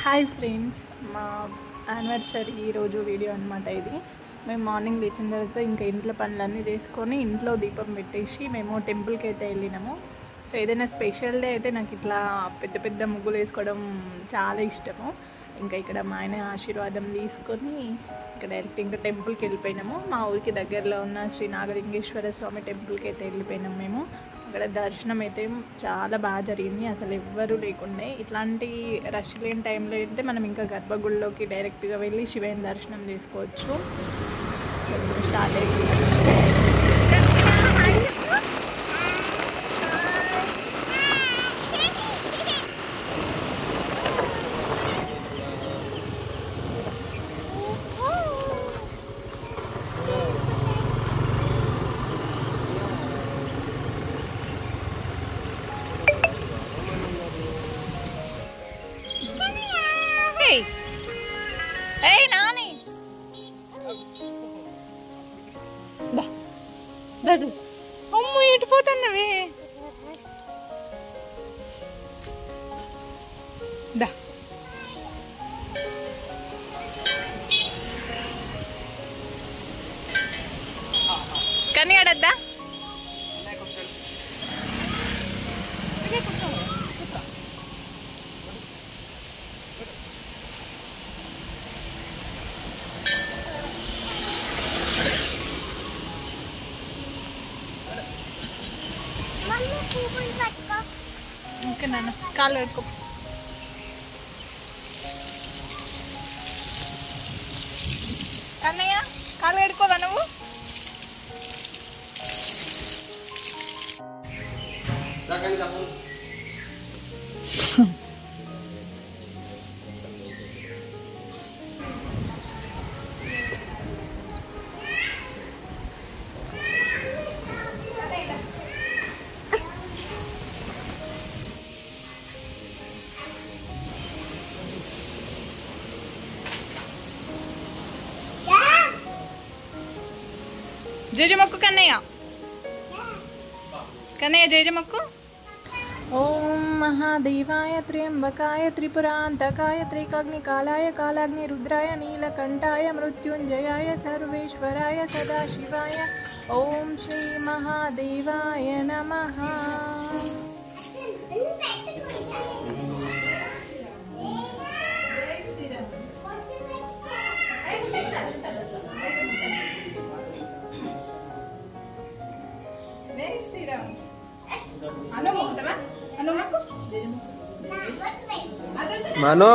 Hi friends, మా anniversary ఈరోజు video అనమాట. ఇది మేము మార్నింగ్ లేచిన తర్వాత ఇంకా ఇంట్లో పనులన్నీ చేసుకొని ఇంట్లో దీపం పెట్టేసి మేము టెంపుల్కి అయితే వెళ్ళినాము. సో ఏదైనా స్పెషల్ డే అయితే నాకు ఇట్లా పెద్ద పెద్ద ముగ్గులు వేసుకోవడం చాలా ఇష్టము. ఇంకా ఇక్కడ మా ఆయన ఆశీర్వాదం తీసుకొని ఇక్కడ డైరెక్ట్ ఇంకా టెంపుల్కి వెళ్ళిపోయినాము. మా ఊరికి దగ్గరలో ఉన్న శ్రీ నాగలింగేశ్వర స్వామి టెంపుల్కి అయితే వెళ్ళిపోయినాము మేము. అక్కడ దర్శనం అయితే చాలా బాగా జరిగింది, అసలు ఎవ్వరూ లేకుండే. ఇట్లాంటి రష్ లేని టైంలో అయితే మనం ఇంకా గర్భగుడిలోకి డైరెక్ట్గా వెళ్ళి శివయ్యని దర్శనం చేసుకోవచ్చు. స్టార్ట్ అయిపోయింది. Hey Nani, Dadu, అమ్మ ఎటుపోతున్నవే? దా కని అడద్దా? ఓకే నాన్న, కాళ్ళు పెట్టుకో. కన్నయ్య, కాళ్ళు పెట్టుకోవా నువ్వు? జయ మొక్కు కన్నయ్య, కన్నయ్య జయ మొక్కు. ఓం మహాదేవాయ త్ర్యంబకాయ త్రిపురాంతకాయ త్రికాగ్నికాలాయ కాలాగ్ని రుద్రాయ నీలకంఠాయ మృత్యుంజయాయ సర్వేశ్వరాయ సదాశివాయ ఓం శ్రీ మహాదేవాయ నమః. మనో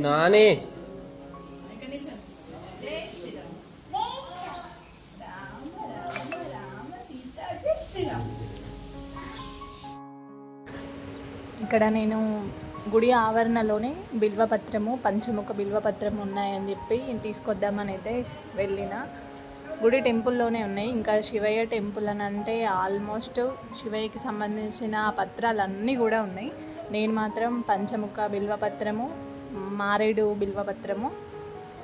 నాని ఇక్కడ నేను గుడి ఆవరణలోనే బిల్వపత్రము, పంచముఖ బిల్వపత్రము ఉన్నాయని చెప్పి తీసుకొద్దామని అయితే వెళ్ళిన. గుడి టెంపుల్లోనే ఉన్నాయి. ఇంకా శివయ్య టెంపుల్ అని అంటే ఆల్మోస్ట్ శివయ్యకి సంబంధించిన పత్రాలన్నీ కూడా ఉన్నాయి. నేను మాత్రం పంచముఖ బిల్వపత్రము, మారేడు బిల్వపత్రము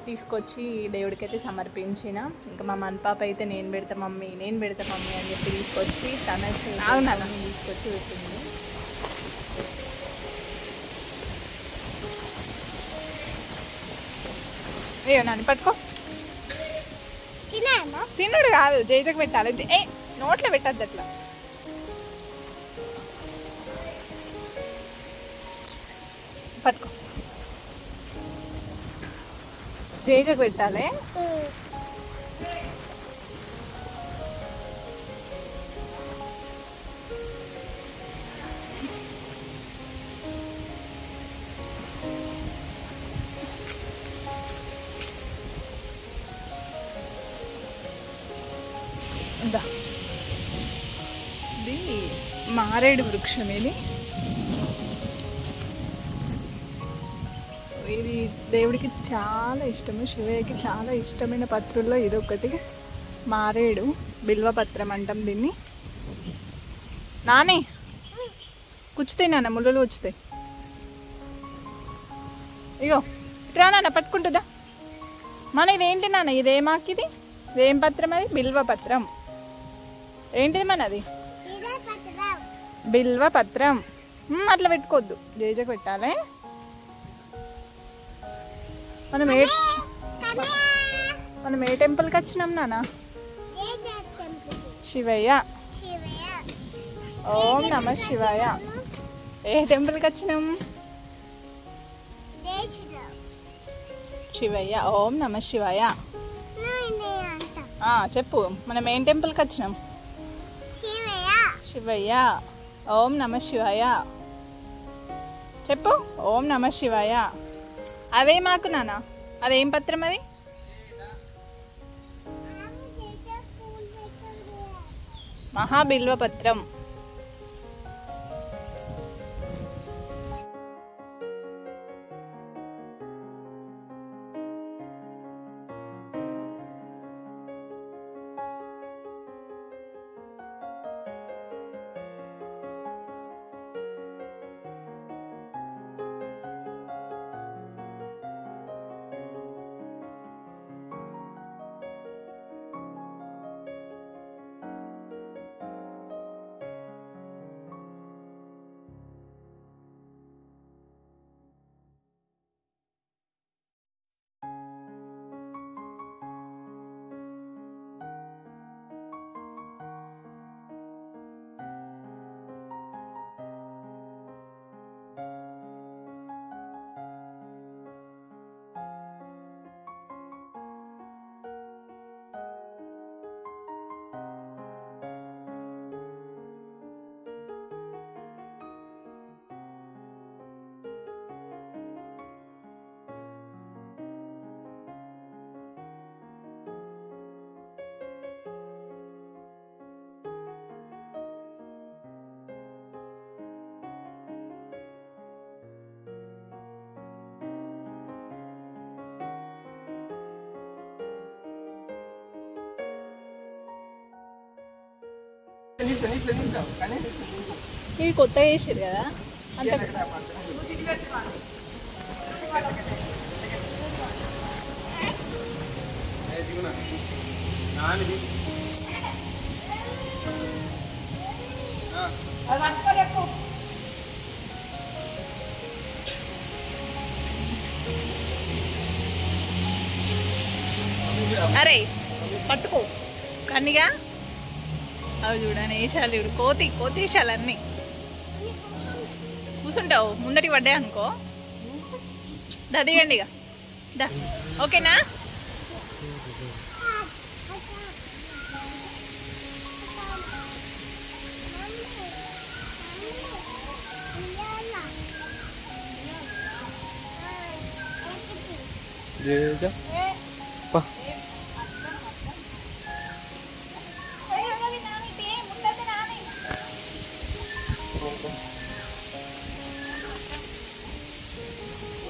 తీసుకొచ్చి దేవుడికైతే సమర్పించిన. ఇంకా మా మన్పాప అయితే నేను పెడతా మమ్మీ అని చెప్పి తీసుకొచ్చి తన తీసుకొచ్చి పెట్టింది. అయ్యో నాని పట్టుకో. తినుడు కాదు, జేజకు పెట్టాలి. ఏ నోట్లో పెట్టద్దు అట్లా. పట్టుకో, జేజకు పెట్టాలి. ఇది మారేడు వృక్షం. ఇది దేవుడికి చాలా ఇష్టము, శివయ్యకి చాలా ఇష్టమైన పత్రుల్లో ఇదొకటి. మారేడు బిల్వపత్రం అంటాం దీన్ని. నాని కూర్చుతాయి నాన్న, ముళ్ళు వచ్చుతాయి. ఇగో ఇట్రా నాన్న, పట్టుకుంటుందా? మన ఇదేంటి నాన్న, ఇదేమాకిది? ఇదేం పత్రం? అది బిల్వపత్రం. ఏంటిది మనది? బిల్వపత్రం. అట్లా పెట్టుకోవద్దు, జేజకు పెట్టాలి. మనం ఏ టెంపుల్కి వచ్చినాం నాన్న? శివయ్య. ఓం నమ శివాయ. ఏ టెంపుల్కి వచ్చినాం? శివయ్య. ఓం నమ శివాయ. చెప్పు, మనం ఏం టెంపుల్కి వచ్చినాం? శివయ్య. ఓం నమ శివాయ. చెప్పు, ఓం నమ శివాయ. అదే మాకు నాన్న, అదేం పత్రం అది? మహాబిల్వ పత్రం. ఇది కొత్తగా చేసారు కదా అంత. అరే పట్టుకో కన్నిగా. అవి చూడని వేసాలు చూడు, కోతి వేసాలు అన్నీ. కూర్చుంటావు, ముందటికి పడ్డాయి అనుకో. దిగండి ఇక దా. ఓకేనా?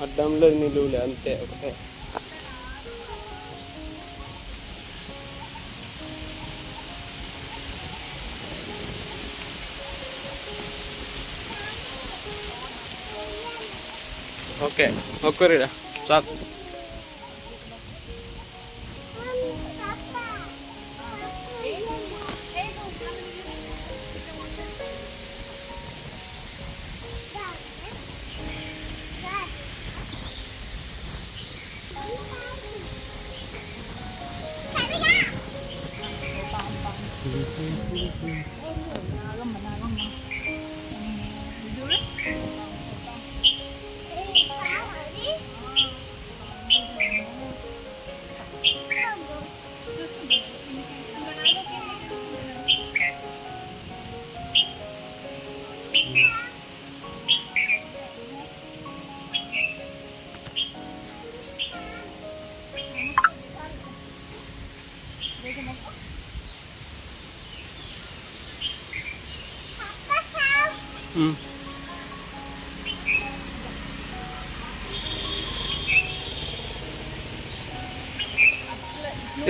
అడ్డంలో నిలువులే అంతే ఒకటే. ఓకే ఒక్కరిడా చాలు.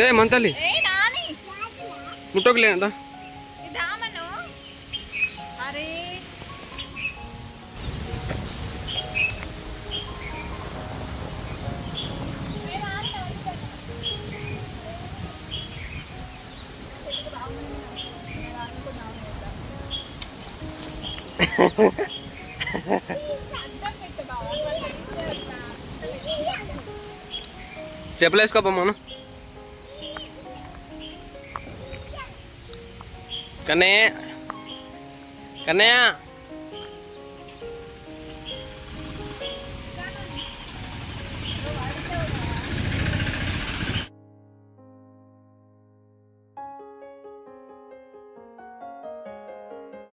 ఏ మంతలి ముట్టకులే అంతా. చెప్పులు వేసుకోపా మనం కన్నయ్య కన్నయ్య